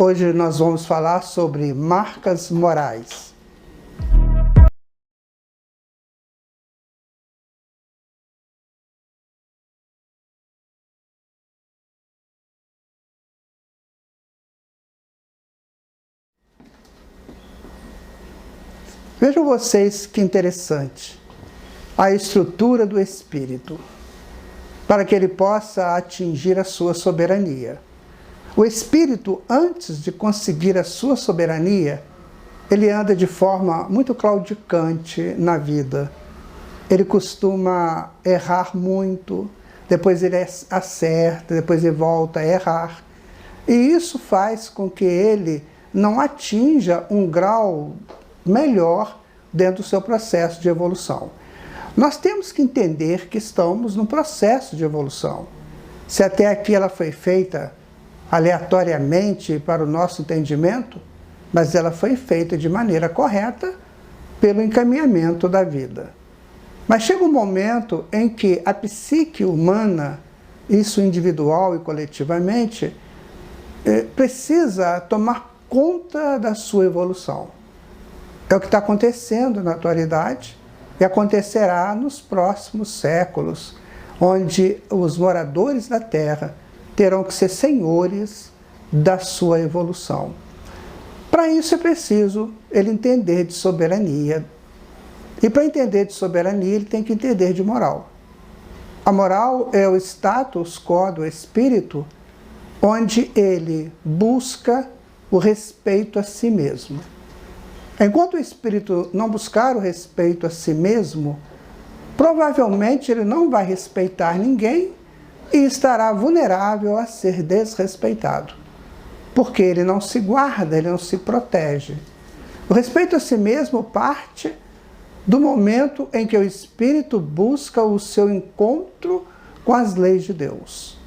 Hoje nós vamos falar sobre marcas morais. Vejam vocês que interessante, a estrutura do espírito, para que ele possa atingir a sua soberania. O espírito, antes de conseguir a sua soberania, ele anda de forma muito claudicante na vida. Ele costuma errar muito, depois ele acerta, depois ele volta a errar. E isso faz com que ele não atinja um grau melhor dentro do seu processo de evolução. Nós temos que entender que estamos num processo de evolução. Se até aqui ela foi feita aleatoriamente para o nosso entendimento, mas ela foi feita de maneira correta pelo encaminhamento da vida. Mas chega um momento em que a psique humana, isso individual e coletivamente, precisa tomar conta da sua evolução. É o que está acontecendo na atualidade e acontecerá nos próximos séculos, onde os moradores da Terra terão que ser senhores da sua evolução. Para isso é preciso ele entender de soberania. E para entender de soberania, ele tem que entender de moral. A moral é o status quo do espírito, onde ele busca o respeito a si mesmo. Enquanto o espírito não buscar o respeito a si mesmo, provavelmente ele não vai respeitar ninguém e estará vulnerável a ser desrespeitado, porque ele não se guarda, ele não se protege. O respeito a si mesmo parte do momento em que o espírito busca o seu encontro com as leis de Deus.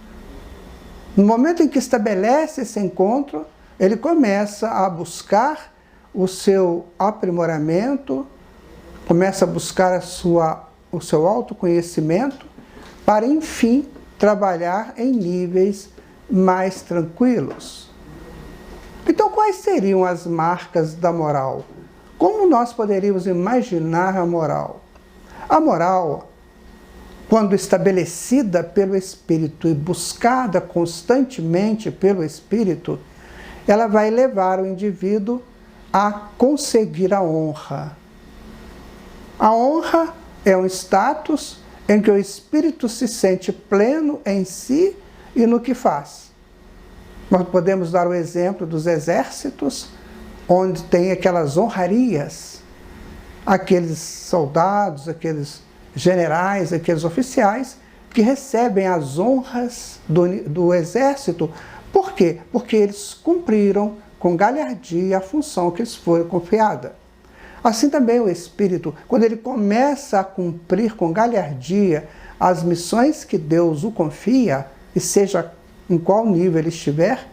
No momento em que estabelece esse encontro, ele começa a buscar o seu aprimoramento, começa a buscar o seu autoconhecimento, para enfim trabalhar em níveis mais tranquilos. Então, quais seriam as marcas da moral? Como nós poderíamos imaginar a moral? A moral, quando estabelecida pelo Espírito e buscada constantemente pelo Espírito, ela vai levar o indivíduo a conseguir a honra. A honra é um status em que o espírito se sente pleno em si e no que faz. Nós podemos dar o exemplo dos exércitos, onde tem aquelas honrarias, aqueles soldados, aqueles generais, aqueles oficiais que recebem as honras do exército. Por quê? Porque eles cumpriram com galhardia a função que lhes foi confiada. Assim também o espírito, quando ele começa a cumprir com galhardia as missões que Deus o confia, e seja em qual nível ele estiver,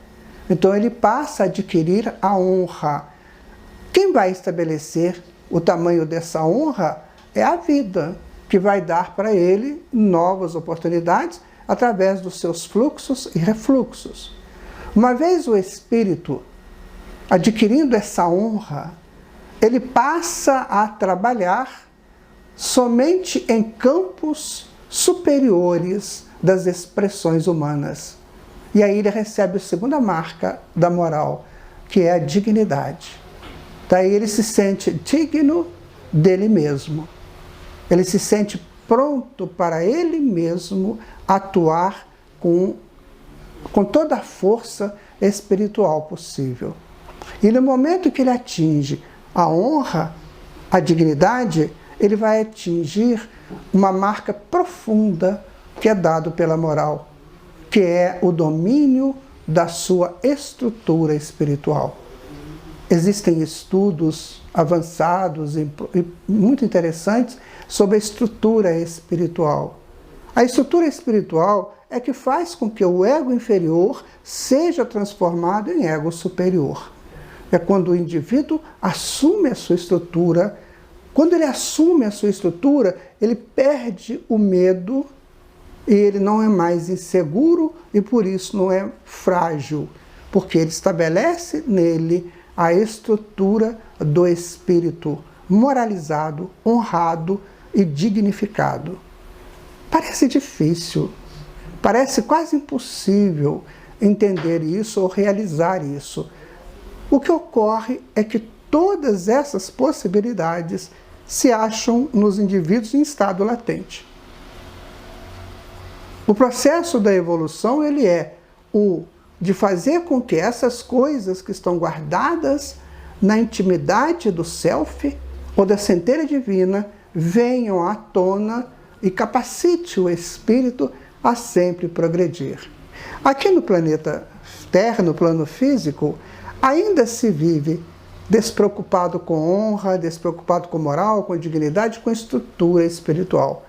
então ele passa a adquirir a honra. Quem vai estabelecer o tamanho dessa honra é a vida, que vai dar para ele novas oportunidades através dos seus fluxos e refluxos. Uma vez o espírito adquirindo essa honra, ele passa a trabalhar somente em campos superiores das expressões humanas. E aí ele recebe a segunda marca da moral, que é a dignidade. Daí ele se sente digno dele mesmo. Ele se sente pronto para ele mesmo atuar com toda a força espiritual possível. E no momento que ele atinge a honra, a dignidade, ele vai atingir uma marca profunda que é dado pela moral, que é o domínio da sua estrutura espiritual. Existem estudos avançados e muito interessantes sobre a estrutura espiritual. A estrutura espiritual é que faz com que o ego inferior seja transformado em ego superior. É quando o indivíduo assume a sua estrutura. Quando ele assume a sua estrutura, ele perde o medo e ele não é mais inseguro e por isso não é frágil. porque ele estabelece nele a estrutura do espírito moralizado, honrado e dignificado. Parece difícil, parece quase impossível entender isso ou realizar isso. O que ocorre é que todas essas possibilidades se acham nos indivíduos em estado latente. O processo da evolução, ele é o de fazer com que essas coisas que estão guardadas na intimidade do self ou da centelha divina venham à tona e capacite o espírito a sempre progredir. Aqui no planeta Terra, no plano físico, ainda se vive despreocupado com honra, despreocupado com moral, com dignidade, com estrutura espiritual.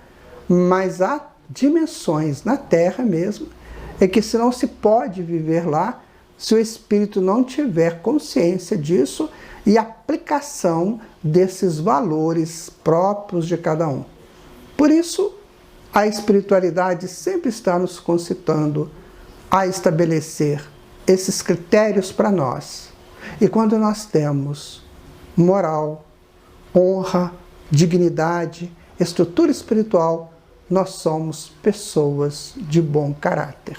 Mas há dimensões na Terra mesmo, é que se não se pode viver lá se o espírito não tiver consciência disso e aplicação desses valores próprios de cada um. Por isso, a espiritualidade sempre está nos concitando a estabelecer esses critérios para nós. E quando nós temos moral, honra, dignidade, estrutura espiritual, nós somos pessoas de bom caráter.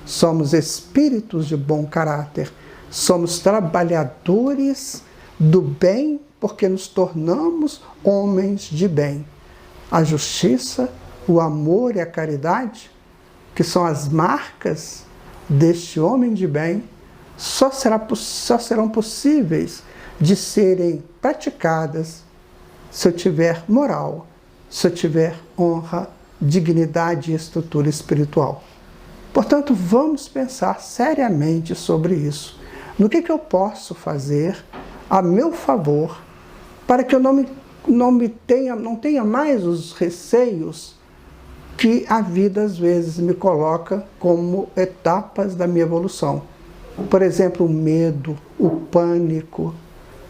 Somos espíritos de bom caráter. Somos trabalhadores do bem porque nos tornamos homens de bem. A justiça, o amor e a caridade, que são as marcas deste homem de bem, só serão possíveis de serem praticadas se eu tiver moral, se eu tiver honra, dignidade e estrutura espiritual. Portanto, vamos pensar seriamente sobre isso. No que eu posso fazer a meu favor para que eu não tenha mais os receios que a vida às vezes me coloca como etapas da minha evolução. Por exemplo, o medo, o pânico.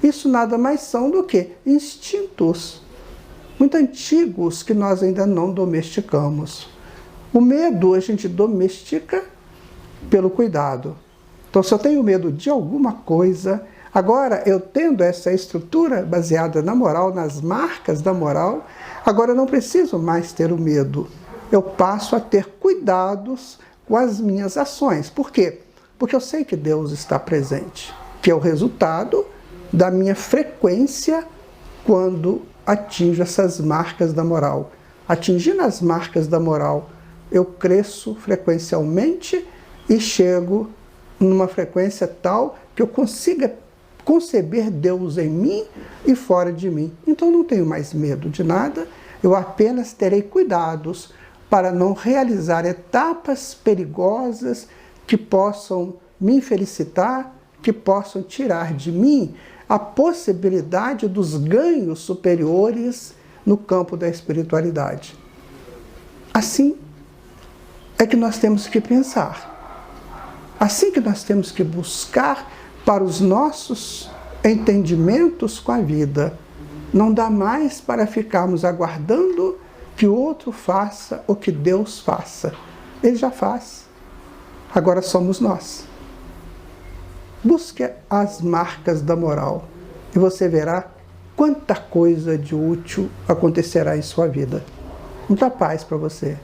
Isso nada mais são do que instintos muito antigos que nós ainda não domesticamos. O medo a gente domestica pelo cuidado. Então, se eu tenho medo de alguma coisa, agora eu tendo essa estrutura baseada na moral, nas marcas da moral, agora eu não preciso mais ter o medo. Eu passo a ter cuidados com as minhas ações. Por quê? Porque eu sei que Deus está presente, que é o resultado da minha frequência quando atinjo essas marcas da moral. Atingindo as marcas da moral, eu cresço frequencialmente e chego numa frequência tal que eu consiga conceber Deus em mim e fora de mim. Então eu não tenho mais medo de nada, eu apenas terei cuidados para não realizar etapas perigosas que possam me infelicitar, que possam tirar de mim a possibilidade dos ganhos superiores no campo da espiritualidade. Assim é que nós temos que pensar. Assim que nós temos que buscar para os nossos entendimentos com a vida. Não dá mais para ficarmos aguardando que o outro faça ou que Deus faça. Ele já faz. Agora somos nós. Busque as marcas da moral e você verá quanta coisa de útil acontecerá em sua vida. Muita paz para você.